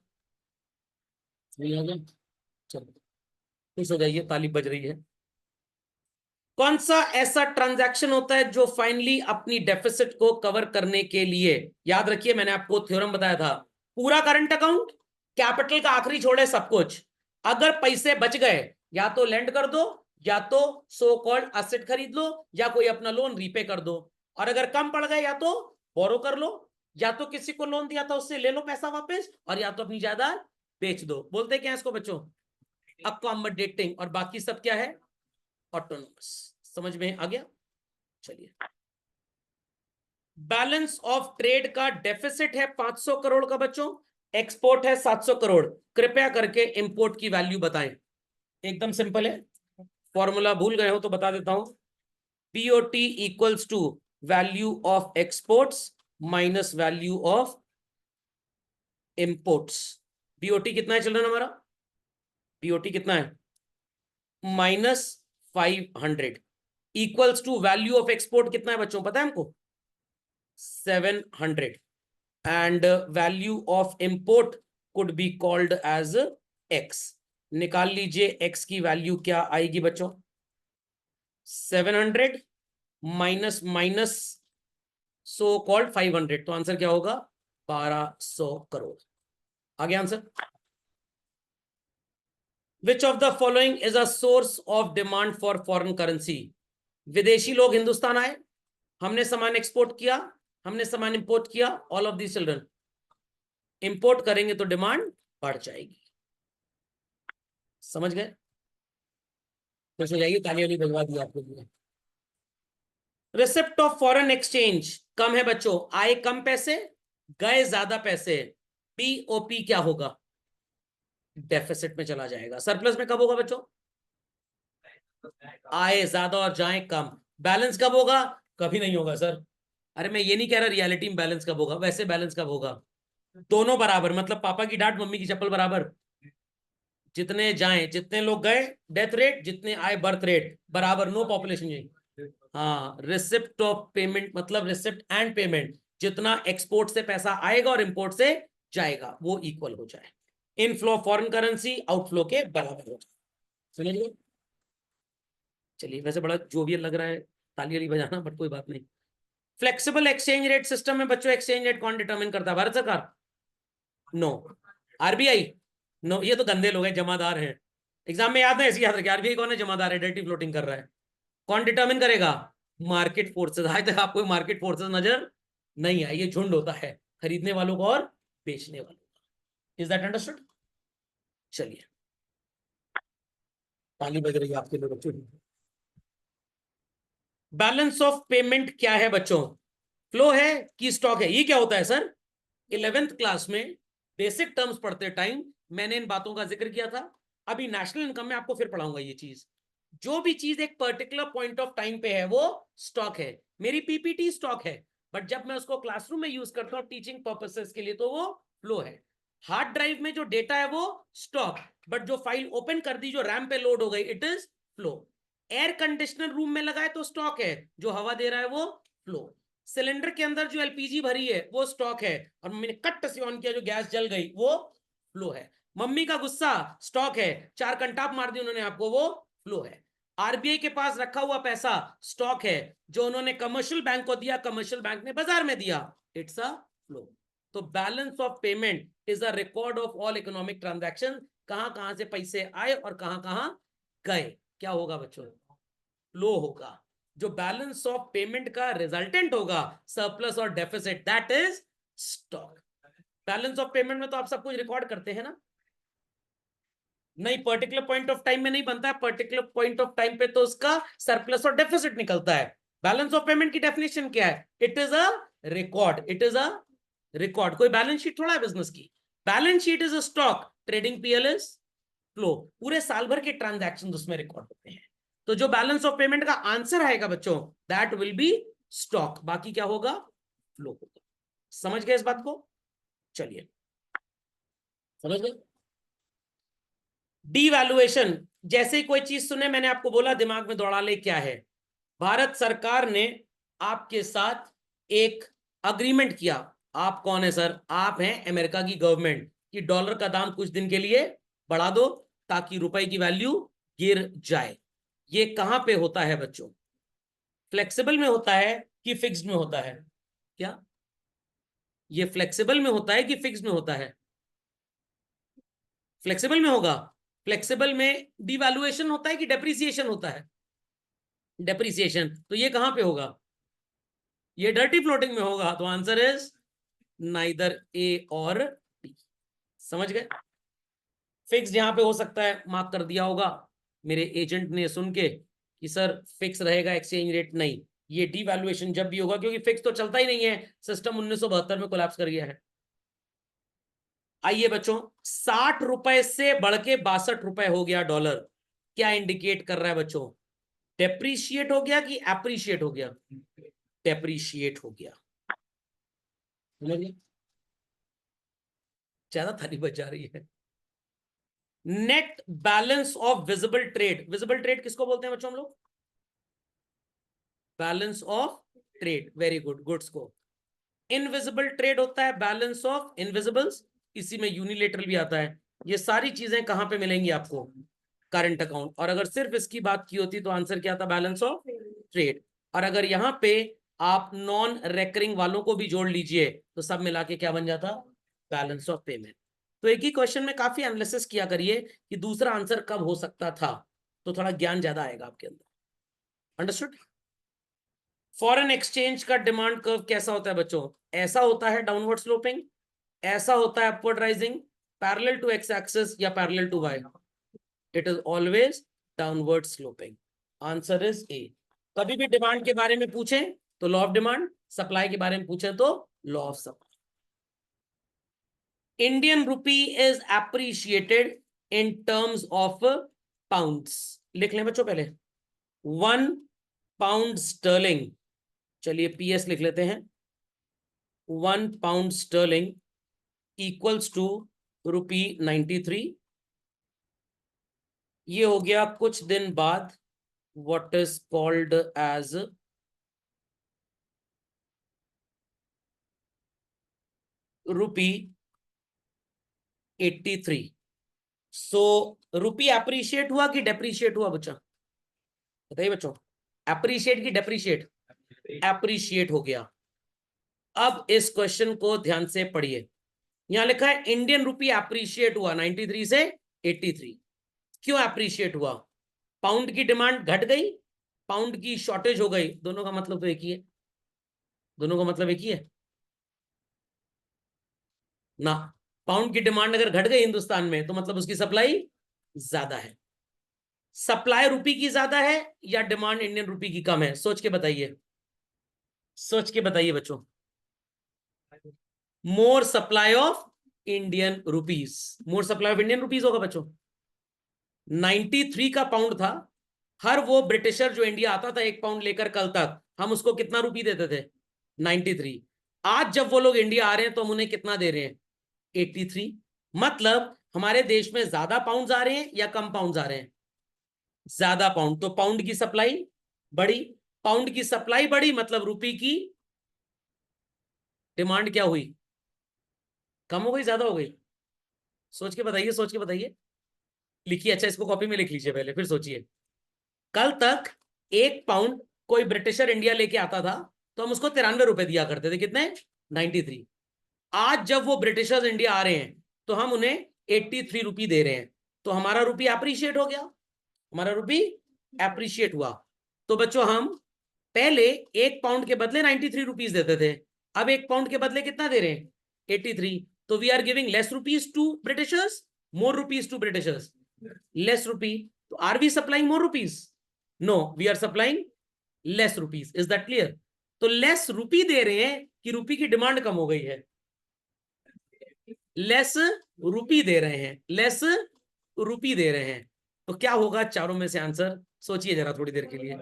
नहीं आ गया? चलो खुश हो जाइए, ताली बज रही है। कौन सा ऐसा ट्रांजैक्शन होता है जो फाइनली अपनी डेफिसिट को कवर करने के लिए, याद रखिए मैंने आपको थ्योरम बताया था, पूरा करंट अकाउंट, कैपिटल का आखिरी छोड़े सब कुछ, अगर पैसे बच गए या तो लेंड कर दो, या तो सो कॉल्ड एसेट खरीद लो, या कोई अपना लोन रीपे कर दो, और अगर कम पड़ गए या तो बोरो कर लो, या तो किसी को लोन दिया था उससे ले लो पैसा वापस, और या तो अपनी जायदाद बेच दो। बोलते क्या है इसको बच्चों? अकोमोडेटिंग। और बाकी सब क्या है? ऑटोनोमस। समझ में आ गया? चलिए, बैलेंस ऑफ ट्रेड का डेफिसिट है 500 करोड़ का बच्चों, एक्सपोर्ट है 700 करोड़। कृपया करके इंपोर्ट की वैल्यू बताएं। एकदम सिंपल है, फॉर्मूला भूल गए हो तो बता देता हूं। POT equals to value of exports minus value of imports. BOT कितना है चिल्ड्रन हमारा? बीओटी कितना है? -500 equals to value of export कितना है बच्चों, पता है हमको? 700 and value of import could be called as x। निकाल लीजिए x की वैल्यू क्या आएगी बच्चों? 700 माइनस माइनस सो कॉल्ड 500, तो आंसर क्या होगा? 1200 करोड़। आगे answer. Which of the following is a source of demand for foreign currency? विदेशी लोग हिंदुस्तान आए, हमने सामान एक्सपोर्ट किया, हमने सामान इंपोर्ट किया, all of these children. Import करेंगे तो डिमांड बढ़ जाएगी। समझ गए? खुश हो जाइए, ताली वाली बजवा दी आपके लिए। रिसिप्ट ऑफ फॉरेन एक्सचेंज कम है बच्चों, आए कम पैसे, गए ज्यादा पैसे, पीओपी क्या होगा? डेफिसिट में चला जाएगा। सरप्लस में कब होगा बच्चों? आए ज्यादा और जाए कम। बैलेंस कब होगा? कभी नहीं होगा सर। अरे मैं ये नहीं कह रहा रियलिटी में बैलेंस कब होगा, वैसे बैलेंस कब होगा? दोनों बराबर, मतलब पापा की डांट मम्मी की चप्पल बराबर। जितने जाए, जितने लोग गए डेथ रेट, जितने आए बर्थ रेट बराबर, नो पॉपुलेशन चेंज। हाँ, रिसिप्ट ऑफ पेमेंट मतलब रिसिप्ट एंड पेमेंट, जितना एक्सपोर्ट से पैसा आएगा और इंपोर्ट से जाएगा वो इक्वल हो जाए। Inflow of foreign currency outflow के बराबर हो जाए। समझिए? चलिए, वैसे बड़ा जोवियल लग रहा है, ताली वाली बजाना, बट कोई बात नहीं। फ्लेक्सिबल एक्सचेंज रेट सिस्टम में बच्चों एक्सचेंज रेट कौन डिटरमिन करता है? भारत सरकार? नो। आरबीआई? नो, ये तो गंदे लोग हैं, जमादार हैं। एग्जाम में याद है, ऐसी याद रखिए, आरबीआई कौन है? जमादार है, डर्टी फ्लोटिंग कर रहा है। कौन डिटरमिन करेगा? Market forces. आज तक आपको मार्केट फोर्सेस नजर नहीं आई, ये झुंड होता है खरीदने वालों का और बेचने वालों का। Is that understood? चलिए, ताली बज रही है आपके लिए बच्चों। बैलेंस ऑफ पेमेंट क्या है बच्चों? फ्लो है कि स्टॉक है? ये क्या होता है सर? 11th क्लास में बेसिक टर्म्स पढ़ते टाइम मैंने इन बातों का जिक्र किया था। अभी नेशनल इनकम में आपको फिर पढ़ाऊंगा ये चीज। जो भी चीज एक पर्टिकुलर पॉइंट ऑफ टाइम पे है वो स्टॉक है। मेरी पीपीटी स्टॉक है, बट जब मैं उसको क्लासरूम में यूज करता हूं टीचिंग पर्पसेस के लिए तो वो फ्लो है। हार्ड ड्राइव में जो डेटा है वो स्टॉक, बट जो फाइल ओपन कर दी, जो रैम पे लोड हो गई, it is flow. Air conditioner room में लगाए तो स्टॉक है, जो हवा दे रहा है वो फ्लो। सिलेंडर के अंदर जो एलपीजी भरी है वो स्टॉक है, और मम्मी ने कट से ऑन किया, जो गैस जल गई वो फ्लो है। मम्मी का गुस्सा स्टॉक है, 4 कंटाप मार दी उन्होंने आपको, वो फ्लो है। आरबीआई के पास रखा हुआ पैसा स्टॉक है, जो उन्होंने कमर्शियल बैंक को दिया, कमर्शियल बैंक ने बाजार में दिया, इट्स अ फ्लो। तो balance of payment is a record of all economic transaction. कहां कहां से पैसे आए और कहां कहां गए। क्या होगा बच्चों? फ्लो होगा। जो बैलेंस ऑफ पेमेंट का रिजल्टेंट होगा, सरप्लस और deficit, that is stock. Balance of payment में तो आप सब कुछ रिकॉर्ड करते हैं ना? नहीं, पर्टिकुलर पॉइंट ऑफ टाइम में नहीं बनता है, पर्टिकुलर पॉइंट ऑफ टाइम पे तो उसका सरप्लस और डेफिसिट निकलता है। बैलेंस ऑफ पेमेंट की डेफिनेशन क्या है? It is a record, it is a record. कोई बैलेंस शीट थोड़ा है बिजनेस की। Balance sheet is a stock, trading PL is flow. पूरे साल भर के ट्रांजैक्शन उसमें रिकॉर्ड होते हैं। तो जो बैलेंस ऑफ पेमेंट का आंसर आएगा बच्चों, दैट विल बी स्टॉक। बाकी क्या होगा? फ्लो होगा। समझ गए इस बात को? चलिए, समझ गए। डीवैल्यूएशन, जैसे ही कोई चीज सुने मैंने आपको बोला दिमाग में दौड़ा ले क्या है। भारत सरकार ने आपके साथ एक अग्रीमेंट किया। आप कौन है सर? आप हैं अमेरिका की गवर्नमेंट, कि डॉलर का दाम कुछ दिन के लिए बढ़ा दो ताकि रुपए की वैल्यू गिर जाए। ये कहां पे होता है बच्चों? फ्लेक्सिबल में होता है कि फिक्स्ड में होता है? क्या ये फ्लेक्सिबल में होता है कि फिक्स्ड में होता है? फ्लेक्सिबल में होगा। फ्लेक्सिबल में डिवैल्यूएशन होता है कि डेप्रिसिएशन होता है? डेप्रिसिएशन। तो ये कहां पे होगा? ये डर्टी फ्लोटिंग में होगा। तो आंसर इज नाइदर ए और बी। समझ गए? फिक्स यहां पे हो सकता है, मार्क कर दिया होगा मेरे एजेंट ने सुन के कि सर फिक्स रहेगा एक्सचेंज रेट। नहीं, ये डिवैल्यूएशन जब भी होगा, क्योंकि फिक्स तो चलता ही नहीं है, सिस्टम 1972 में कोलैप्स कर गया है। आइए बच्चों, 60 रुपए से बढ़ के 62 रुपए हो गया डॉलर, क्या इंडिकेट कर रहा है बच्चों? डेप्रीशिएट हो गया कि एप्रिशिएट हो गया? डेप्रीशिएट हो गया। ज्यादा थाली बच जा रही है। Net balance of visible trade, visible trade किसको बोलते हैं बच्चों हम लोग? Balance of trade, very good, goods को। इनविजिबल ट्रेड होता है बैलेंस ऑफ इनविजिबल्स, इसी में यूनिलेटरल भी आता है। ये सारी चीजें कहां पे मिलेंगी आपको? Current account. और अगर सिर्फ इसकी बात की होती तो आंसर क्या था? Balance of trade. और अगर यहां पे आप नॉन रेकरिंग वालों को भी जोड़ लीजिए तो सब मिला के क्या बन जाता? Balance of payment. तो एक ही क्वेश्चन में काफी एनालिसिस किया करिए कि दूसरा आंसर कब हो सकता था, तो थोड़ा ज्ञान ज्यादा आएगा आपके अंदर। अंडरस्टूड? फॉरेन एक्सचेंज का डिमांड कर्व कैसा होता है बच्चों? ऐसा होता है डाउनवर्ड स्लोपिंग, ऐसा होता है upward rising, parallel to X axis या parallel to Y? It is always downward sloping. Answer is A. कभी भी डिमांड के बारे में पूछें तो लॉ ऑफ डिमांड, सप्लाई के बारे में पूछें तो law of supply. Indian rupee is appreciated in terms of pounds. लिख लें बच्चों पहले, 1 पाउंड स्टर्लिंग, चलिए पीएस लिख लेते हैं, 1 पाउंड स्टर्लिंग इक्वल्स टू ₹93। ये हो गया कुछ दिन बाद what is called as ₹83। So rupee appreciate हुआ कि डेप्रिशिएट हुआ बच्चा? बताइए बच्चों, अप्रिशिएट की डेप्रिशिएट? अप्रिशिएट हो गया। अब इस क्वेश्चन को ध्यान से पढ़िए। यहां लिखा है इंडियन रुपी अप्रिशिएट हुआ 93 से 83। क्यों अप्रिशिएट हुआ? पाउंड की डिमांड घट गई, पाउंड की शॉर्टेज हो गई, दोनों का मतलब तो एक ही है। दोनों का मतलब एक ही है ना। पाउंड की डिमांड अगर घट गई हिंदुस्तान में तो मतलब उसकी सप्लाई ज्यादा है। सप्लाई रुपी की ज्यादा है या डिमांड इंडियन रुपी की कम है? सोच के बताइए, सोच के बताइए बच्चों। More supply of Indian rupees, more supply of Indian rupees होगा बच्चों। 93 का पाउंड था। हर वो ब्रिटिशर जो इंडिया आता था 1 पाउंड लेकर, कल तक हम उसको कितना रुपी देते थे? 93। आज जब वो लोग इंडिया आ रहे हैं तो हम उन्हें कितना दे रहे हैं? 83। मतलब हमारे देश में ज्यादा पाउंड आ रहे हैं या कम पाउंड आ रहे हैं? ज्यादा पाउंड। तो पाउंड की सप्लाई बढ़ी, पाउंड की सप्लाई बढ़ी मतलब रुपी की डिमांड क्या हुई? कम हो गई, ज्यादा हो गई? सोच के बताइए, सोच के बताइए। लिखिए, अच्छा इसको कॉपी में लिख लीजिए पहले, फिर सोचिए। कल तक 1 पाउंड कोई ब्रिटिशर इंडिया लेके आता था तो हम उसको 93 रुपए दिया करते थे। कितने? 93। आज जब वो ब्रिटिशर्स इंडिया आ रहे हैं तो हम उन्हें 83 रुपी दे रहे हैं, तो हमारा रुपी अप्रिशिएट हो गया, हमारा रुपी अप्रिशिएट हुआ। तो बच्चों हम पहले 1 पाउंड के बदले 93 रुपीज देते थे, अब 1 पाउंड के बदले कितना दे रहे हैं? 83। तो we are giving less rupees to Britishers, more rupees to Britishers. Less rupee, तो are we supplying more rupees? No, we are supplying less rupees. Is that clear? तो लेस रुपी दे रहे हैं कि रुपी की डिमांड कम हो गई है? लेस रुपी दे रहे हैं, लेस रुपी दे रहे हैं। तो क्या होगा चारों में से आंसर? सोचिए जरा थोड़ी देर के लिए,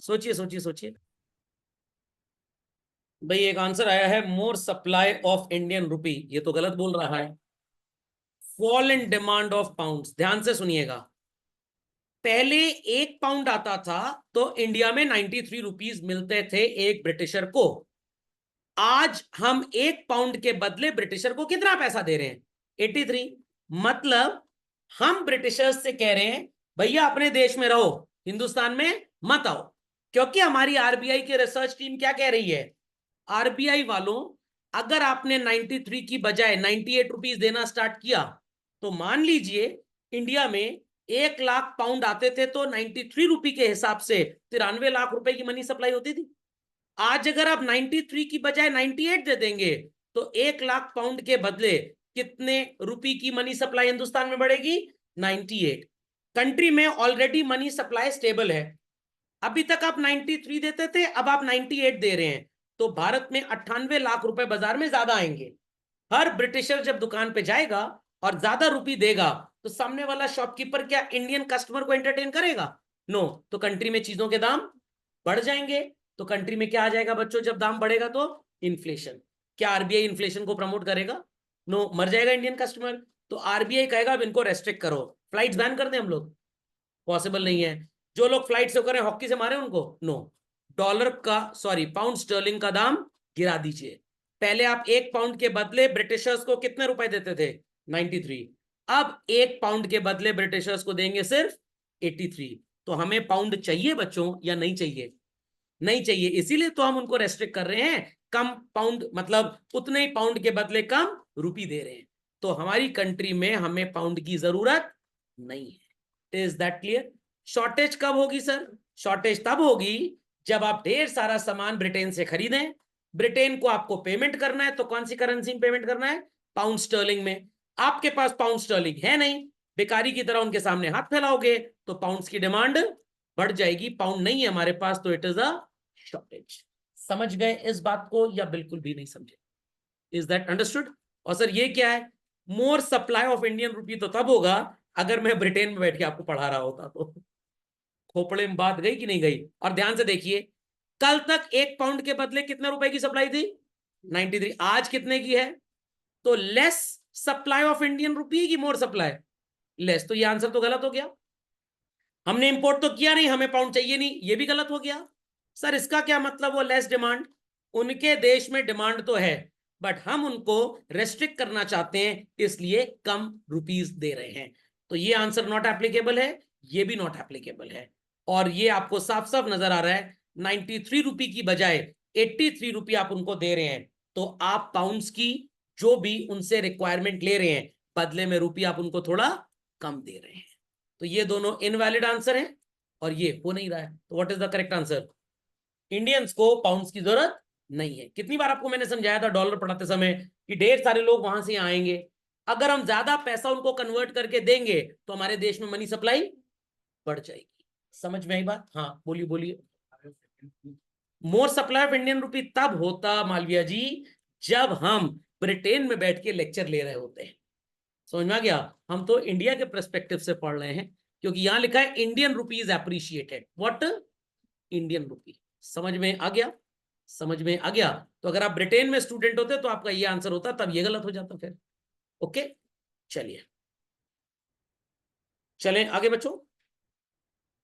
सोचिए सोचिए सोचिए। भाई एक आंसर आया है मोर सप्लाई ऑफ इंडियन रुपी, ये तो गलत बोल रहा है। Fall in demand of pounds, ध्यान से सुनिएगा। पहले 1 पाउंड आता था तो इंडिया में 93 रुपीज मिलते थे एक ब्रिटिशर को। आज हम 1 पाउंड के बदले ब्रिटिशर को कितना पैसा दे रहे हैं? 83। मतलब हम ब्रिटिशर्स से कह रहे हैं भैया अपने देश में रहो, हिंदुस्तान में मत आओ। क्योंकि हमारी आरबीआई की रिसर्च टीम क्या कह रही है? आरबीआई वालों, अगर आपने 93 की बजाय 98 रुपीज देना स्टार्ट किया तो मान लीजिए इंडिया में 1 लाख पाउंड आते थे तो 93 रुपी के हिसाब से 93 लाख रुपए की मनी सप्लाई होती थी। आज अगर आप 93 की बजाय 98 दे देंगे तो 1 लाख पाउंड के बदले कितने रुपी की मनी सप्लाई हिंदुस्तान में बढ़ेगी? 98। कंट्री में ऑलरेडी मनी सप्लाई स्टेबल है। अभी तक आप 93 देते थे, अब आप 98 दे रहे हैं, तो भारत में 98 लाख रुपए बाजार में ज्यादा आएंगे। हर ब्रिटिशर जब दुकान पे जाएगा और ज्यादा रुपी देगा तो सामने वाला शॉपकीपर क्या इंडियन कस्टमर को एंटरटेन करेगा? नो। तो कंट्री में चीजों के दाम बढ़ जाएंगे। तो कंट्री में क्या आ जाएगा बच्चों, जब दाम बढ़ेगा तो इन्फ्लेशन। क्या आरबीआई इन्फ्लेशन को प्रमोट करेगा? नो, मर जाएगा इंडियन कस्टमर। तो आरबीआई कहेगा अब इनको रेस्ट्रिक्ट करो, फ्लाइट्स बैन कर दें हम लोग, पॉसिबल नहीं है। जो लोग फ्लाइट से करें हॉकी से मारे उनको, नो। डॉलर का, सॉरी, पाउंड स्टर्लिंग का दाम गिरा दीजिए। पहले आप 1 पाउंड के बदले ब्रिटिशर्स को कितने रुपए देते थे? 93। अब 1 पाउंड के बदले ब्रिटिशर्स को देंगे सिर्फ 83। तो हमें पाउंड चाहिए बच्चों या नहीं चाहिए? नहीं चाहिए, इसीलिए तो हम उनको रेस्ट्रिक्ट कर रहे हैं। कम पाउंड मतलब उतने ही पाउंड के बदले कम रुपी दे रहे हैं। तो हमारी कंट्री में हमें पाउंड की जरूरत नहीं है। Is that clear? शॉर्टेज कब होगी सर? शॉर्टेज तब होगी जब आप ढेर सारा सामान ब्रिटेन से खरीदें, ब्रिटेन को आपको पेमेंट करना है, तो कौन सी करेंसी में पेमेंट करना है? पाउंड स्टर्लिंग में। आपके पास पाउंड स्टर्लिंग है नहीं, बेकारी की तरह उनके सामने हाथ फैलाओगे तो पाउंड्स की डिमांड बढ़ जाएगी। पाउंड नहीं है हमारे पास तो इट इज अ शॉर्टेज। समझ गए इस बात को या बिल्कुल भी नहीं समझे? Is that understood? और सर ये क्या है? मोर सप्लाई ऑफ इंडियन रुपी तो तब होगा अगर मैं ब्रिटेन में बैठ के आपको पढ़ा रहा होता तो। खोपड़े में बात गई कि नहीं गई? और ध्यान से देखिए, कल तक 1 पाउंड के बदले कितने रुपए की सप्लाई थी? 93। आज कितने की है? तो less supply of Indian rupee की मोर सप्लाई? लेस। तो ये आंसर तो गलत हो गया। हमने इंपोर्ट तो किया नहीं, हमें पाउंड चाहिए नहीं, ये भी गलत हो गया। सर इसका क्या मतलब? वो लेस डिमांड, उनके देश में डिमांड तो है बट हम उनको रेस्ट्रिक्ट करना चाहते हैं, इसलिए कम रुपीस दे रहे हैं। तो ये आंसर नॉट एप्लीकेबल है, ये भी नॉट एप्लीकेबल है। और ये आपको साफ साफ नजर आ रहा है, 93 रुपी की बजाय 83 रुपी आप उनको दे रहे हैं। तो आप पाउंड्स की जो भी उनसे रिक्वायरमेंट ले रहे हैं, बदले में रुपी आप उनको थोड़ा कम दे रहे हैं। तो ये दोनों इनवैलिड आंसर हैं और ये हो नहीं रहा है। तो what is the correct answer? Indians को पाउंड्स की जरूरत नहीं है। कितनी बार आपको मैंने समझाया था डॉलर पढ़ाते समय कि ढेर सारे लोग वहां से आएंगे, अगर हम ज्यादा पैसा उनको कन्वर्ट करके देंगे तो हमारे देश में मनी सप्लाई बढ़ जाएगी। समझ में आई बात? हाँ बोलिए बोलिए। मोर सप्लाई ऑफ इंडियन रुपी तब होता मालविया जी जब हम ब्रिटेन में बैठ के लेक्चर ले रहे होते हैं। समझ में आ गया? हम तो इंडिया के पर्सपेक्टिव से पढ़ रहे हैं क्योंकि यहां लिखा है Indian rupee is appreciated. What? Indian rupee. समझ में आ गया? समझ में आ गया? तो अगर आप ब्रिटेन में स्टूडेंट होते तो आपका ये आंसर होता, तब ये गलत हो जाता फिर। ओके चलिए, चलें आगे बच्चों।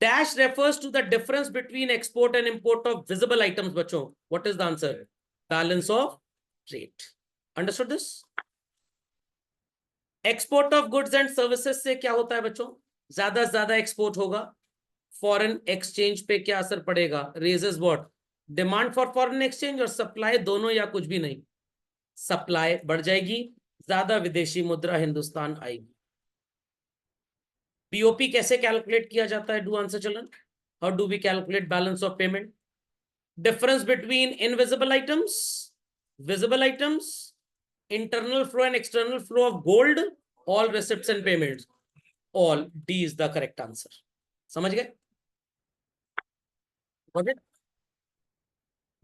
Dash refers to the difference between export and import of visible items बच्चों। What is the answer? Balance of trade. Understood this? Export of goods and services से क्या होता है बच्चों? ज्यादा से ज्यादा एक्सपोर्ट होगा, फॉरेन एक्सचेंज पे क्या असर पड़ेगा? Raises what? Demand for foreign exchange और सप्लाई दोनों या कुछ भी नहीं? सप्लाई बढ़ जाएगी, ज्यादा विदेशी मुद्रा हिंदुस्तान आएगी। बीओपी कैसे कैलकुलेट किया जाता है? Do answer children, how do we calculate balance of payment? Difference between invisible items, visible items, internal flow and external flow of gold, all receipts and payments, all. D is the correct answer. समझ गए?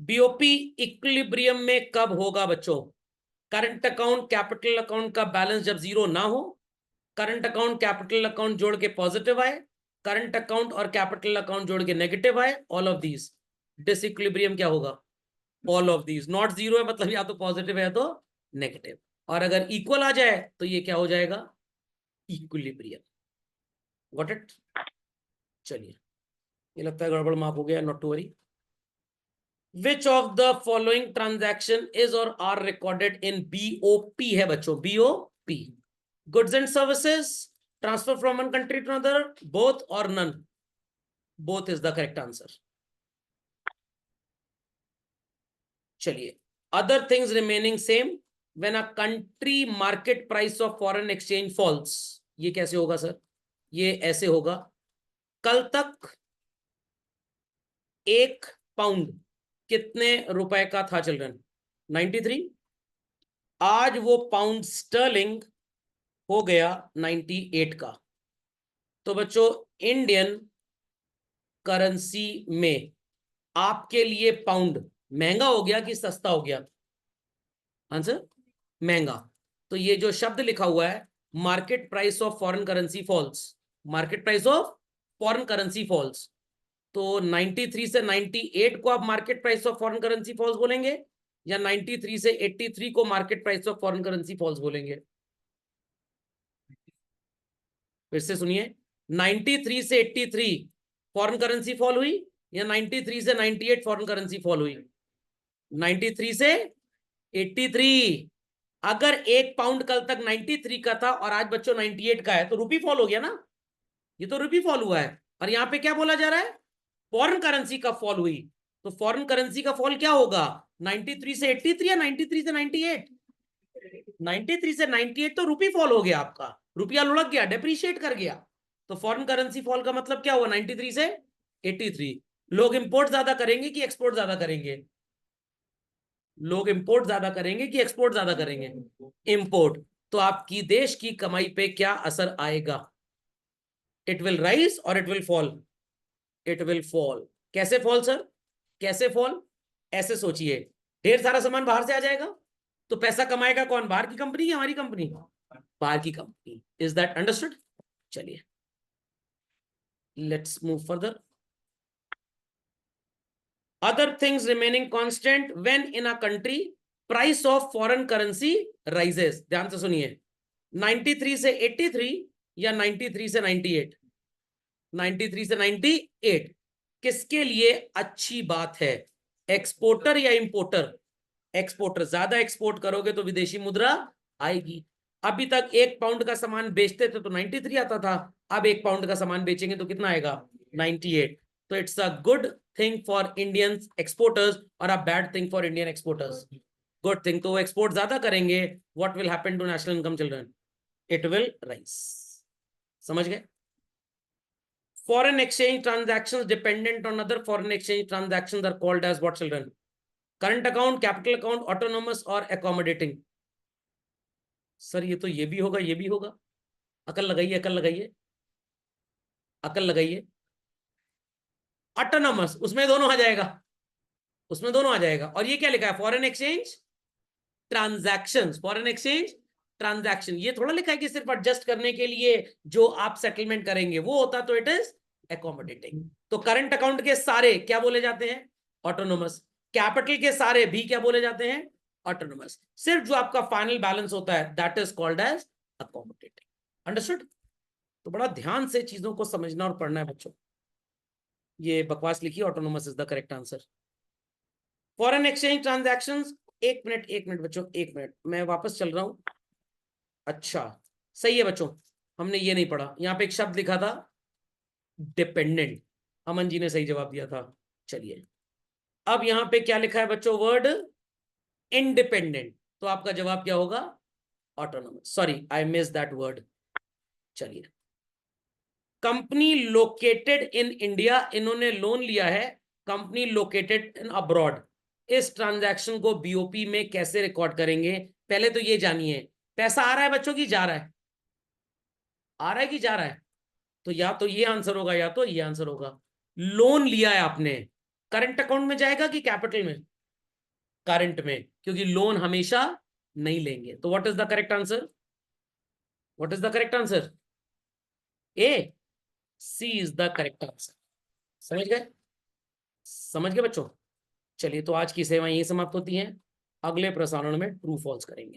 BOP equilibrium में कब होगा बच्चों? Current account capital account का balance जब zero ना हो, करंट अकाउंट कैपिटल अकाउंट जोड़ के पॉजिटिव आए, करंट अकाउंट और कैपिटल अकाउंट जोड़ के नेगेटिव आए, ऑल ऑफ दीज। डिसइक्विलिब्रियम क्या होगा? All of these. Not zero है मतलब या तो पॉजिटिव है तो नेगेटिव, और अगर इक्वल आ जाए तो ये क्या हो जाएगा? इक्विलिब्रियम। Got it? चलिए, ये लगता है गड़बड़ माफ हो गया, not to worry. Which of the following transaction is और आर रिकॉर्डेड इन बीओपी है बच्चों? BOP, goods and services, transfer from one country to another, both और नन? Both is the correct answer. चलिए, other things remaining same when a country market price of foreign exchange falls. ये कैसे होगा sir? ये ऐसे होगा, कल तक 1 पाउंड कितने रुपए का था चिल्ड्रन? 93। आज वो पाउंड स्टर्लिंग हो गया 98 का। तो बच्चों इंडियन करेंसी में आपके लिए पाउंड महंगा हो गया कि सस्ता हो गया? आंसर महंगा। तो ये जो शब्द लिखा हुआ है market price of foreign currency falls, market price of foreign currency falls, तो 93 से 98 को आप market price of foreign currency falls बोलेंगे, या 93 से 83 को market price of foreign currency falls बोलेंगे? फिर से सुनिए, 93 से 83 फॉरेन करेंसी फॉल हुई, या 93 से 98 फॉरेन करेंसी फॉल हुई? 93 से 83। अगर एक पाउंड कल तक 93 का था और आज बच्चों 98 का है, तो रुपी फॉल हो गया ना, ये तो रुपी फॉल हुआ है। और यहां पे क्या बोला जा रहा है? फॉरेन करेंसी का फॉल हुई। तो फॉरेन करेंसी का फॉल क्या होगा? 93 से 83 या 93 से 98? 93 से 98 तो रुपी फॉल हो गया, आपका रुपया लुढ़क गया, डेप्रीशिएट कर गया। तो फॉरेन करेंसी फॉल का मतलब क्या हुआ? 93 से 83। लोग इंपोर्ट ज्यादा करेंगे कि एक्सपोर्ट ज्यादा करेंगे? लोग इंपोर्ट ज्यादा करेंगे कि एक्सपोर्ट ज्यादा करेंगे? इंपोर्ट। तो आपकी देश की कमाई पे क्या असर आएगा? इट विल राइज और it will fall? It will fall. कैसे फॉल सर? कैसे फॉल? ऐसे सोचिए, ढेर सारा सामान बाहर से आ जाएगा, तो पैसा कमाएगा कौन? बाहर की कंपनी या हमारी कंपनी? बाहर की कंपनी। Is that understood? चलिए, let's move further. Other things remaining constant when in a country price of foreign currency rises. ध्यान से सुनिए, 93 से 83 या 93 से 98? 93 से 98 किसके लिए अच्छी बात है? एक्सपोर्टर या इंपोर्टर? एक्सपोर्टर। ज्यादा एक्सपोर्ट करोगे तो विदेशी मुद्रा आएगी। अभी तक 1 पाउंड का सामान बेचते थे तो 93 आता था, अब 1 पाउंड का सामान बेचेंगे तो कितना आएगा? 98। तो it's a good thing for Indian exporters और a bad thing for Indian exporters. Good thing, तो एक्सपोर्ट ज्यादा करेंगे, what will happen to national income children? It will rise. समझ गए? Foreign exchange transactions dependent on other foreign exchange transactions are called as what, children? Current account, capital account, autonomous or accommodating? Sir ये तो ये भी होगा, ये भी होगा। अकल लगाइए, अकल लगाइए, अकल लगाइए। ऑटोनोमस, उसमें दोनों आ जाएगा, उसमें दोनों आ जाएगा। और ये क्या लिखा है? Foreign exchange transaction. Foreign exchange transaction, ये थोड़ा लिखा है कि सिर्फ एडजस्ट करने के लिए जो आप सेटलमेंट करेंगे वो होता, तो इट इज एकोमोडेटिंग। तो करंट अकाउंट के सारे क्या बोले जाते हैं? ऑटोनोमस। कैपिटल के सारे भी क्या बोले जाते हैं? ऑटोनोमस। सिर्फ जो आपका फाइनल बैलेंस होता है that is called as accommodating. Understood? तो बड़ा ध्यान से चीजों को समझना और पढ़ना है बच्चों। ये बकवास लिखी, autonomous is the correct answer. Foreign exchange transaction. एक मिनट, एक मिनट बच्चों, एक मिनट, मैं वापस चल रहा हूं। अच्छा, सही है बच्चों, हमने ये नहीं पढ़ा। यहां पे एक शब्द लिखा था डिपेंडेंट, अमन जी ने सही जवाब दिया था। चलिए, अब यहां पे क्या लिखा है बच्चों? Word independent. तो आपका जवाब क्या होगा? Autonomous. Sorry, I miss that word. चलिए, कंपनी लोकेटेड इन इंडिया, इन्होंने लोन लिया है, कंपनी लोकेटेड इन अब्रॉड। इस ट्रांजैक्शन को बीओपी में कैसे रिकॉर्ड करेंगे? पहले तो ये जानिए, पैसा आ रहा है बच्चों की जा रहा है? आ रहा है कि जा रहा है? तो या तो ये आंसर होगा या तो ये आंसर होगा। लोन लिया है आपने, करंट अकाउंट में जाएगा कि कैपिटल में? करंट में, क्योंकि लोन हमेशा नहीं लेंगे। तो what is the correct answer? What is the correct answer? A, C is the correct answer. समझ गए? समझ गए बच्चों? चलिए, तो आज की सेवा यही समाप्त होती है। अगले प्रसारण में ट्रू फॉल्स करेंगे।